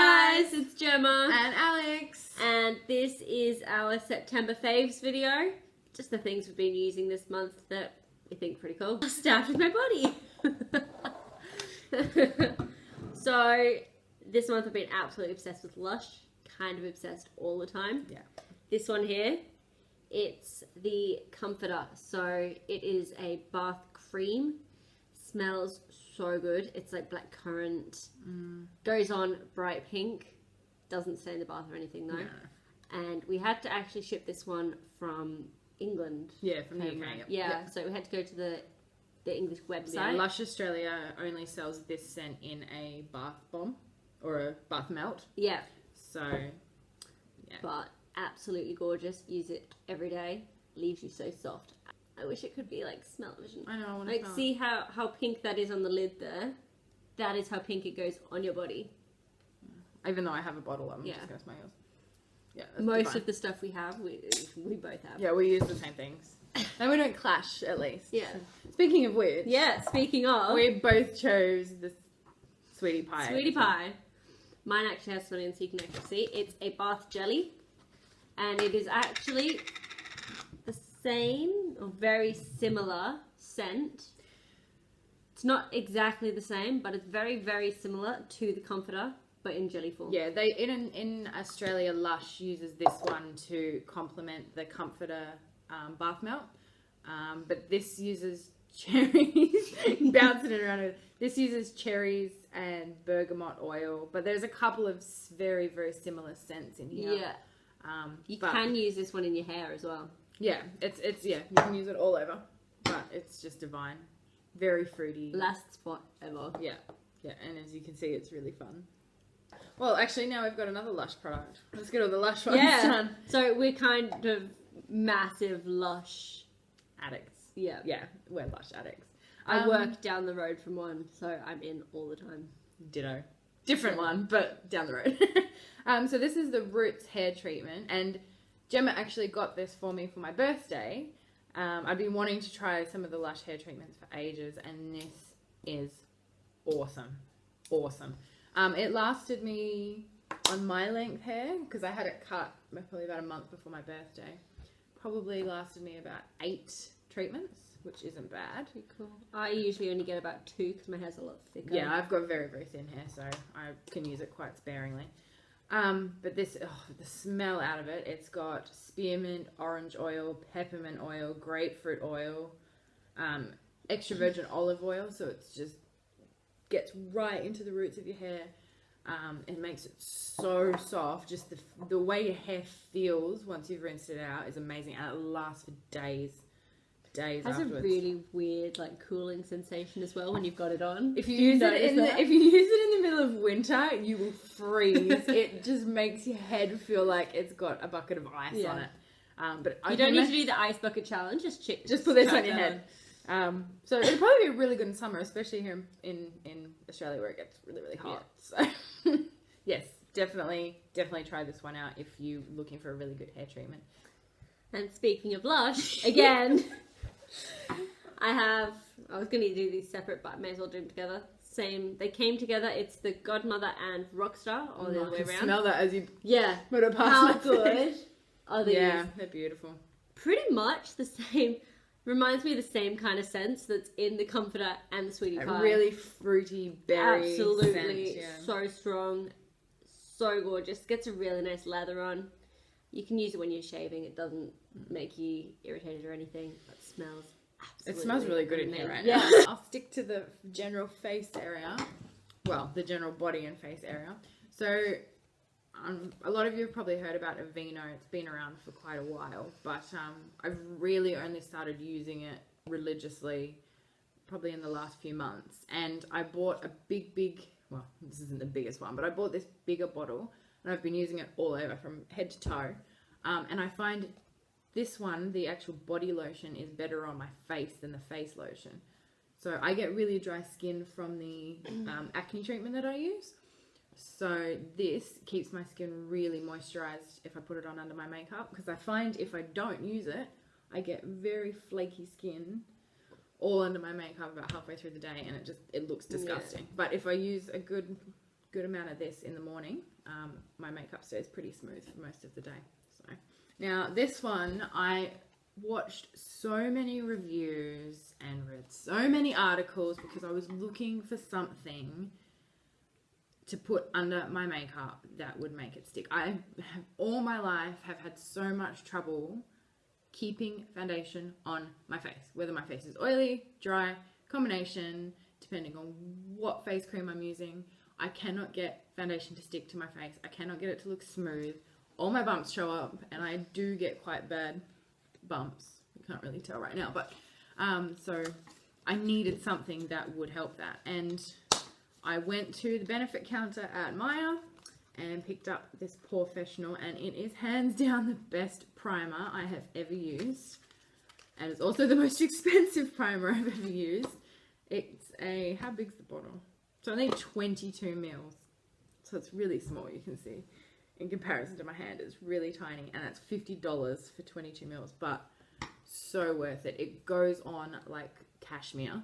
guys, it's Gemma and Alex, and this is our September faves video. Just the things we've been using this month that we think pretty cool. I'll start with my body. So this month I've been absolutely obsessed with Lush, kind of obsessed all the time. Yeah. This one here, it's the Comforter. So it is a bath cream. Smells so good. It's like blackcurrant. Goes on bright pink. Doesn't stay in the bath or anything though. No. And we had to actually ship this one from England. Yeah, from the UK. Yeah, so we had to go to the English website. Yeah, Lush Australia only sells this scent in a bath bomb or a bath melt. Yeah. So, yeah. But absolutely gorgeous. Use it every day. Leaves you so soft. I wish it could be like smell-o-vision. I know, I want to like see how pink that is on the lid there. That is how pink it goes on your body. Even though I have a bottle, I'm just going to smell yours. Yeah, most of the stuff we have, we both have. Yeah, we use the same things. And we don't clash, at least. Yeah. Speaking of which. Yeah, speaking of. We both chose the Sweetie Pie. Sweetie Pie. Mine actually has something so you can actually see. It's a bath jelly. And it is actually the same or very similar scent. It's not exactly the same, but it's very, very similar to the Comforter, but in jelly form. Yeah, they in Australia, Lush uses this one to complement the Comforter bath melt, but this uses cherries. Bouncing it around. This uses cherries and bergamot oil, but there's a couple of very, very similar scents in here. Yeah. You can use this one in your hair as well. Yeah, it's you can use it all over, but it's just divine. Very fruity. Lasts forever. Yeah, and as you can see, it's really fun. Well, actually, now we've got another Lush product. Let's get all the Lush ones done. So we're kind of massive Lush addicts. Yeah. Yeah, we're Lush addicts. I work down the road from one, so I'm in all the time. Ditto. Different one, but down the road. So this is the Roots hair treatment, and Gemma actually got this for me for my birthday. I've been wanting to try some of the Lush hair treatments for ages, and this is awesome. Awesome. It lasted me on my length hair, because I had it cut probably about a month before my birthday. Probably lasted me about 8 treatments, which isn't bad. Pretty cool. I usually only get about 2 because my hair's a lot thicker. Yeah, I've got very, very thin hair, so I can use it quite sparingly. But this, the smell out of it, it's got spearmint, orange oil, peppermint oil, grapefruit oil, extra virgin olive oil, so it's just gets right into the roots of your hair. It makes it so soft. Just the way your hair feels once you've rinsed it out is amazing, and it lasts for days. It has a really weird, like, cooling sensation as well when you've got it on. If you use it in the middle of winter, you will freeze. It just makes your head feel like it's got a bucket of ice on it. But you don't need to do the ice bucket challenge. Just put this on your head. So it'll probably be really good in summer, especially here in Australia where it gets really, really hot. Yeah. So yes, definitely try this one out if you're looking for a really good hair treatment. And speaking of Lush, again, I was going to do these separate, but I may as well do them together. They came together. It's the Godmother and Rockstar, or the other way around. Smell that as you put it past my good are these? Yeah, they're beautiful. Pretty much the same. Reminds me of the same kind of sense that's in the Comforter and the Sweetie Pie. A really fruity berry Absolutely. scent, yeah. So strong. So gorgeous. Gets a really nice lather on. You can use it when you're shaving. It doesn't make you irritated or anything. It smells absolutely It smells really good amazing. in here right now. Yeah. I'll stick to the general face area. Well, the general body and face area. So, a lot of you have probably heard about Aveeno. It's been around for quite a while, but I've really only started using it religiously probably in the last few months. And I bought a big, well, this isn't the biggest one, but I bought this bigger bottle, and I've been using it all over from head to toe. And I find this one, the actual body lotion, is better on my face than the face lotion. So I get really dry skin from the acne treatment that I use. So this keeps my skin really moisturized if I put it on under my makeup, because I find if I don't use it, I get very flaky skin all under my makeup about halfway through the day, and it looks disgusting. Yeah. But if I use a good good amount of this in the morning, my makeup stays pretty smooth for most of the day. So now this one, I watched so many reviews and read so many articles because I was looking for something to put under my makeup that would make it stick. I have all my life have had so much trouble keeping foundation on my face, whether my face is oily, dry, combination, depending on what face cream I'm using. I cannot get foundation to stick to my face. I cannot get it to look smooth. All my bumps show up, and I do get quite bad bumps. You can't really tell right now, but so I needed something that would help that. And I went to the benefit counter at Maya and picked up this POREfessional, and it is hands down the best primer I have ever used. And it's also the most expensive primer I've ever used. It's a, how big's the bottle? It's only 22 mils. So it's really small, you can see. In comparison to my hand, it's really tiny. And it's $50 for 22 mils, but so worth it. It goes on like cashmere.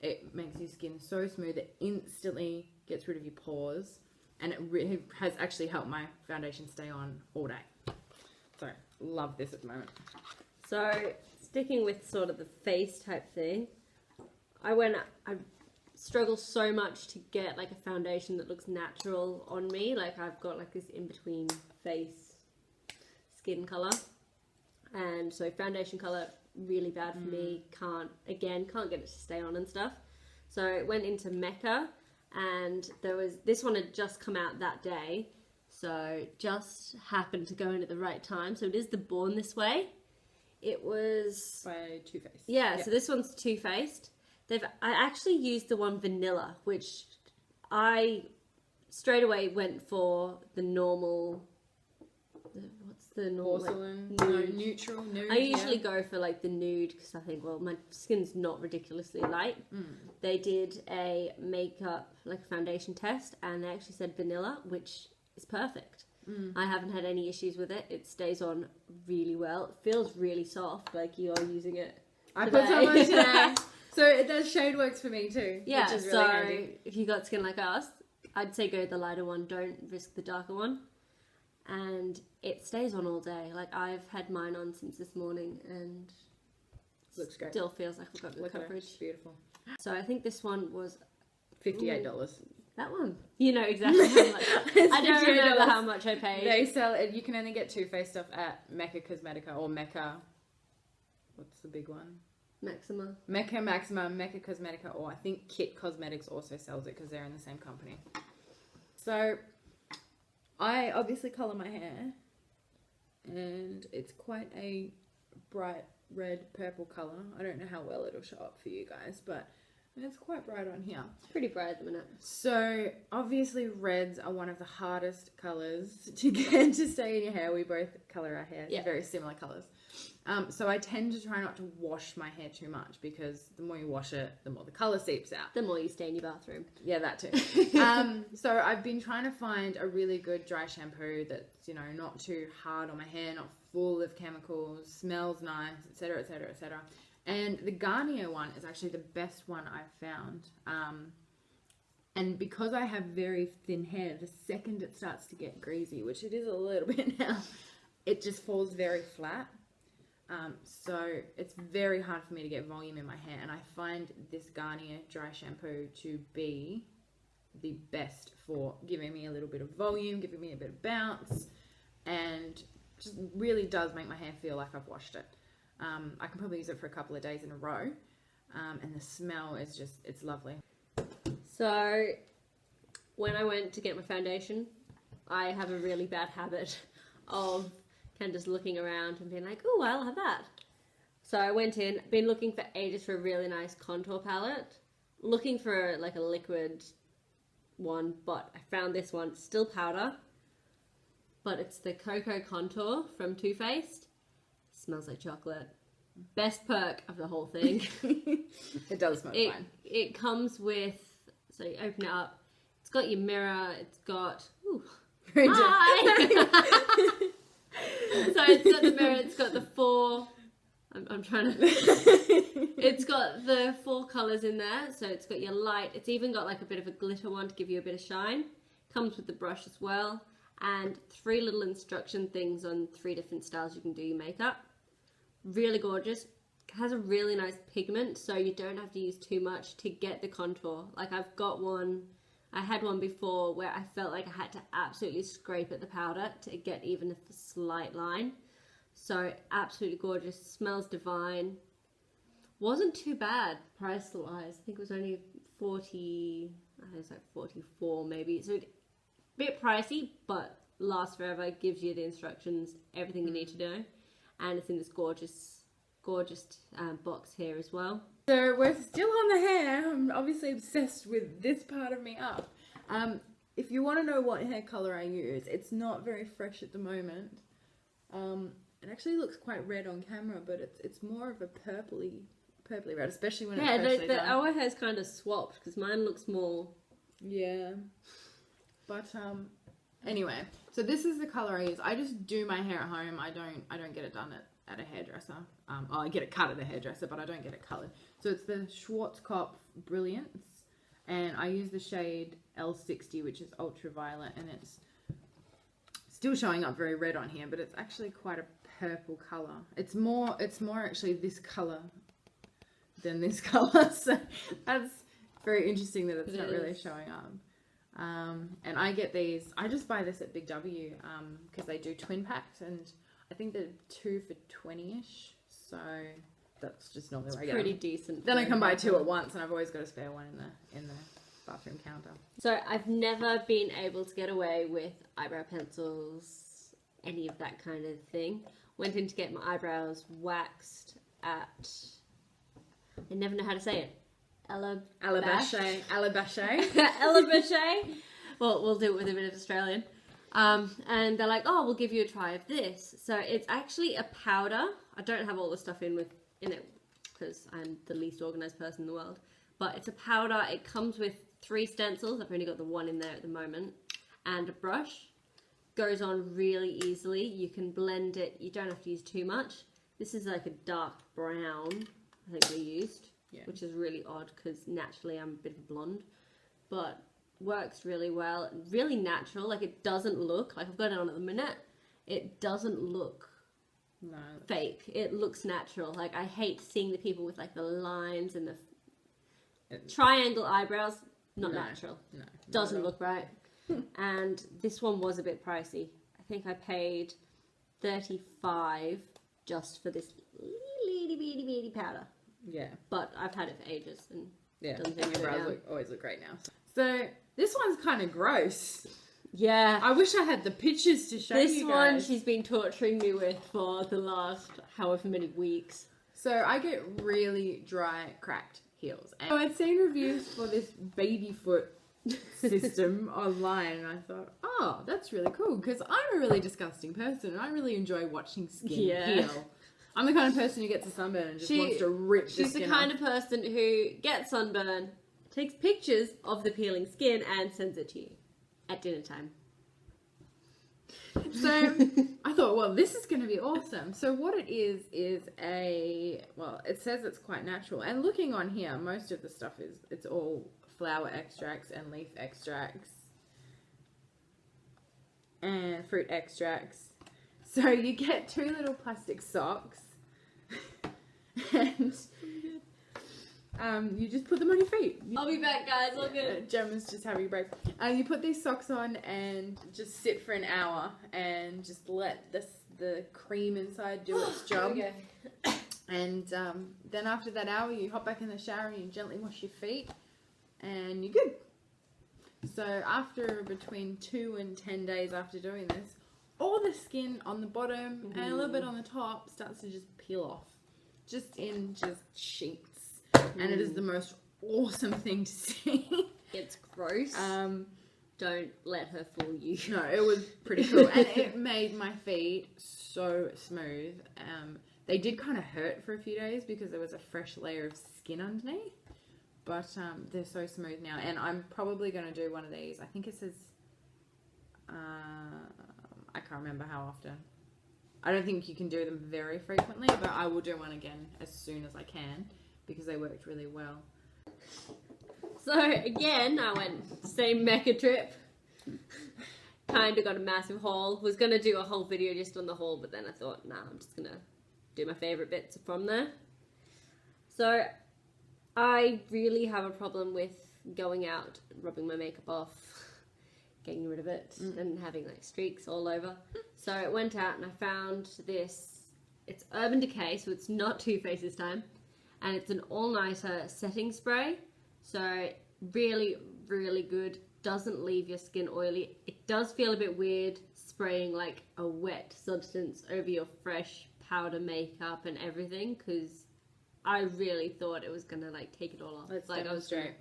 It makes your skin so smooth. It instantly gets rid of your pores. And it has actually helped my foundation stay on all day. So, love this at the moment. So, sticking with sort of the face type thing, I struggle so much to get like a foundation that looks natural on me. Like I've got like this in-between face skin color. And so foundation color, really bad for me. Can't get it to stay on and stuff. So it went into Mecca, and this one had just come out that day. So just happened to go in at the right time. So it is the Born This Way. It was by Too Faced. Yeah, yep. So this one's Too Faced. I actually used the one vanilla, which I straight away went for the normal. What's the normal? Porcelain, nude. Neutral, nude. I usually go for like the nude because I think, well, my skin's not ridiculously light. They did a makeup, like a foundation test, and they actually said vanilla, which is perfect. I haven't had any issues with it. It stays on really well. It feels really soft, like you're using it I today. put some on today. So it does shade works for me too. Yeah, which is really so handy. if you got skin like us, I'd say go the lighter one. Don't risk the darker one. And it stays on all day. Like I've had mine on since this morning, and Looks great. still feels like I've got good Look at it. coverage. It's beautiful. So I think this one was $58. that one. You know exactly how much. I don't remember how much I paid. They sell it. You can only get Too Faced stuff at Mecca Cosmetica or Mecca. What's the big one? Maxima. Mecca Maxima, Mecca Cosmetica, or I think Kit Cosmetics also sells it because they're in the same company. So I obviously colour my hair, and it's quite a bright red purple colour. I don't know how well it'll show up for you guys, but it's quite bright on here. It's pretty bright at the minute. So obviously reds are one of the hardest colours to get to stay in your hair. We both colour our hair in very similar colours. So I tend to try not to wash my hair too much because the more you wash it, the more the colour seeps out. The more you stay in your bathroom. Yeah, that too. So I've been trying to find a really good dry shampoo that's, you know, not too hard on my hair, not full of chemicals, smells nice, etc., etc., etc. And the Garnier one is actually the best one I've found. And because I have very thin hair, the second it starts to get greasy, which it is a little bit now, it just falls very flat. So it's very hard for me to get volume in my hair, and I find this Garnier dry shampoo to be the best for giving me a little bit of volume, giving me a bit of bounce, and just really does make my hair feel like I've washed it. I can probably use it for a couple of days in a row, and the smell is just, it's lovely. So when I went to get my foundation, I have a really bad habit of kind of just looking around and being like, oh, I'll have that. So I went in, been looking for ages for a really nice contour palette, looking for like a liquid one, but I found this one, still powder, but it's the Cocoa Contour from Too Faced. Smells like chocolate. Best perk of the whole thing. It does smell fine. It comes with, so you open it up, it's got your mirror, it's got, ooh, hi! So it's got the mirror, it's got the four, I'm trying to, it's got the 4 colours in there, so it's got your light, it's even got like a bit of a glitter one to give you a bit of shine. Comes with the brush as well, and 3 little instruction things on 3 different styles you can do your makeup. Really gorgeous. Has a really nice pigment, so you don't have to use too much to get the contour. Like I've got one, I had one before where I felt like I had to absolutely scrape at the powder to get even a slight line. So absolutely gorgeous, smells divine. Wasn't too bad price-wise. I think it was only 40, I think it was like 44 maybe. So a bit pricey, but lasts forever, gives you the instructions, everything you need to know. And it's in this gorgeous box here as well. So we're still on the hair. I'm obviously obsessed with this part of me up. If you want to know what hair color I use, it's not very fresh at the moment. It actually looks quite red on camera, but it's more of a purpley red, especially when it's freshly done. Our hair's kind of swapped because mine looks more. Yeah. But anyway, so this is the color I use. I just do my hair at home. I don't get it done at a hairdresser. I get it cut at a hairdresser, but I don't get it colored. So it's the Schwarzkopf Brilliance, and I use the shade L60, which is ultraviolet, and it's still showing up very red on here, but it's actually quite a purple color. It's more actually this color than this color. So that's very interesting that it's not really showing up. And I get these, I just buy this at Big W because they do twin packs, and I think they're 2 for 20-ish. So that's just normally where I get pretty them. Decent. Then I can buy 2 at once, and I've always got a spare one in the bathroom counter. So I've never been able to get away with eyebrow pencils, any of that kind of thing. Went in to get my eyebrows waxed at, I never know how to say it. Alabache. Alabache. Well, we'll do it with a bit of Australian. And they're like, oh, we'll give you a try of this. So it's actually a powder. I don't have all the stuff in it because I'm the least organized person in the world. But it's a powder. It comes with 3 stencils. I've only got the 1 in there at the moment. And a brush. Goes on really easily. You can blend it. You don't have to use too much. This is like a dark brown, I think we used. Yeah. Which is really odd because naturally I'm a bit of a blonde. But works really well. Really natural. Like it doesn't look, like I've got it on at the minute. It doesn't look fake. It looks natural. Like I hate seeing the people with like the lines and the triangle eyebrows. Not natural. No. Doesn't look right. And this one was a bit pricey. I think I paid $35 just for this little bitty powder. Yeah. But I've had it for ages and doesn't take me down. Always look great now. So this one's kind of gross. Yeah. I wish I had the pictures to show you guys. This one she's been torturing me with for the last however many weeks. So I get really dry, cracked heels. And I'd seen reviews for this baby foot system online, and I thought, oh, that's really cool because I'm a really disgusting person and I really enjoy watching skin heal. I'm the kind of person who gets a sunburn and just wants to rip the skin She's the kind of person who gets sunburn, takes pictures of the peeling skin and sends it to you at dinner time. So I thought, well, this is going to be awesome. So what it is it says it's quite natural. And looking on here, most of the stuff it's all flower extracts and leaf extracts and fruit extracts. So you get 2 little plastic socks and you just put them on your feet. I'll be back, guys. All good. Gemma's just having a break. You put these socks on and just sit for an hour and just let the cream inside do its job. Okay. And then after that hour, you hop back in the shower and you gently wash your feet and you're good. So after between 2 and 10 days after doing this, all the skin on the bottom and a little bit on the top starts to just peel off. Just in sheets. And it is the most awesome thing to see. It's gross. Don't let her fool you. No, it was pretty cool. And it made my feet so smooth. They did kind of hurt for a few days because there was a fresh layer of skin underneath. But they're so smooth now. And I'm probably going to do one of these. I think it says... I can't remember how often. I don't think you can do them very frequently, but I will do one again as soon as I can because they worked really well. So again, I went same Mecca trip. kind of got a massive haul. Was going to do a whole video just on the haul, but then I thought, nah, I'm just going to do my favourite bits from there. So I really have a problem with going out, rubbing my makeup off, getting rid of it, and having like streaks all over. So I went out and I found this. It's Urban Decay, so it's not Too Faced this time. And it's an all-nighter setting spray. So really, really good. Doesn't leave your skin oily. It does feel a bit weird spraying like a wet substance over your fresh powder makeup and everything, because I really thought it was gonna like take it all off. Let's like demonstrate.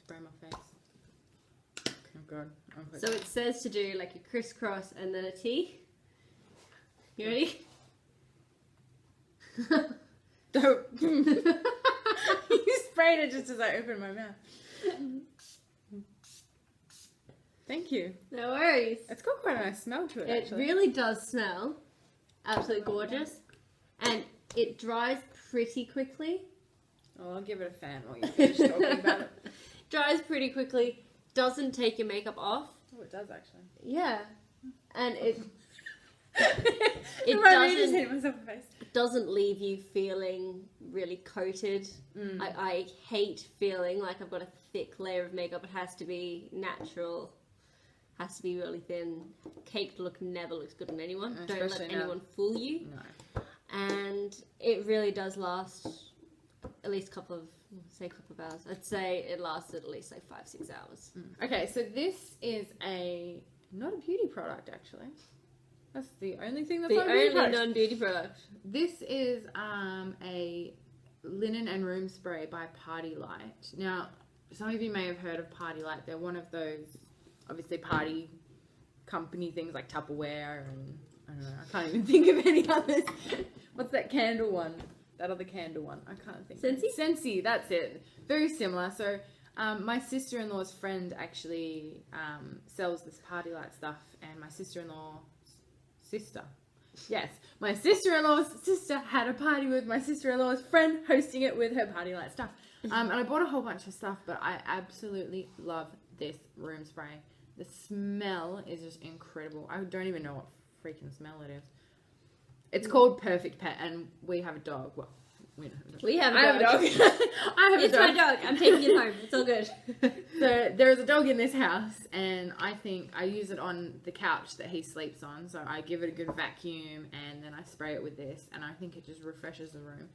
Spray my face. Oh god. So it says to do like a crisscross and then a T. You ready? Don't. You sprayed it just as I opened my mouth. Thank you. No worries. It's got quite a nice smell to it, It actually. really does smell absolutely gorgeous, and it dries pretty quickly. Oh, I'll give it a fan while you finish talking about it. Dries pretty quickly, doesn't take your makeup off. Oh, it does actually. Yeah, and it I just hit myself in the face. doesn't leave you feeling really coated. I hate feeling like I've got a thick layer of makeup. It has to be natural. Has to be really thin. Caked look never looks good on anyone. Don't let Especially now. anyone fool you. No. And it really does last at least a couple of hours. I'd say it lasted at least like 5-6 hours. Okay, so this is not a beauty product actually. That's the only thing that's The not a beauty only product. non-beauty product. This is a linen and room spray by Party Light. Now, some of you may have heard of Party Light. They're one of those, obviously, party company things like Tupperware and I don't know. I can't even think of any others. What's that candle one? That other candle one. I can't think. Scentsy? Scentsy, that's it. Very similar. So, my sister-in-law's friend actually sells this Party Light stuff, and my sister-in-law's sister. Yes, my sister-in-law's sister had a party with my sister-in-law's friend, hosting it with her Party Light stuff. And I bought a whole bunch of stuff, but I absolutely love this room spray. The smell is just incredible. I don't even know what freaking smell it is. It's called Perfect Pet, and we have a dog. Well, We have a I have a dog. dog. I have a It's dog. my dog. I'm taking it home. It's all good. So there is a dog in this house, and I think I use it on the couch that he sleeps on. So I give it a good vacuum, and then I spray it with this, and I think it just refreshes the room.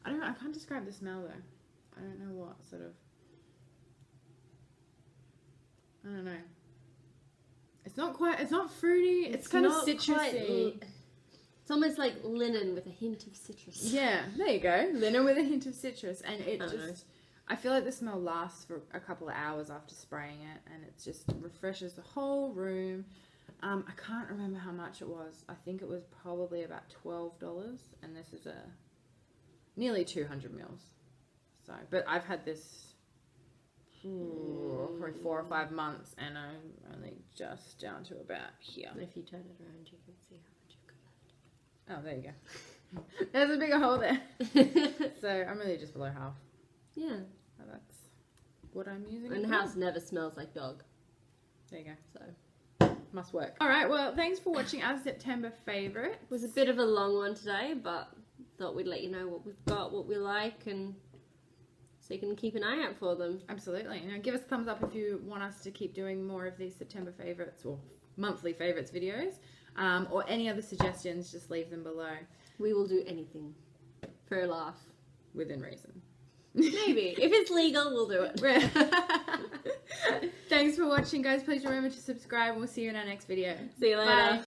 I can't describe the smell though. I don't know what sort of. I don't know. It's not fruity. It's kind of not citrusy. quite It's almost like linen with a hint of citrus. Yeah, there you go. Linen with a hint of citrus, and it I don't know. I feel like the smell lasts for a couple of hours after spraying it, and it just refreshes the whole room. I can't remember how much it was. I think it was probably about $12, and this is nearly 200 mils. So, but I've had this for 4 or 5 months, and I'm only just down to about here. If you turn it around, you can see how much you've got Oh, there you go. There's a bigger hole there. left. So I'm really just below half. Yeah. So that's what I'm using. And at the the house moment. never smells like dog. There you go. So Must work. All right. Well, thanks for watching our September favorite. it was a bit of a long one today, but thought we'd let you know what we've got, what we like, and so you can keep an eye out for them. Absolutely. Now, give us a thumbs up if you want us to keep doing more of these September favorites or monthly favorites videos, or any other suggestions. Just leave them below We will do anything for a laugh. within reason. Maybe. If it's legal, we'll do it. Thanks for watching, guys. Please remember to subscribe. We'll see you in our next video. See you later. Bye.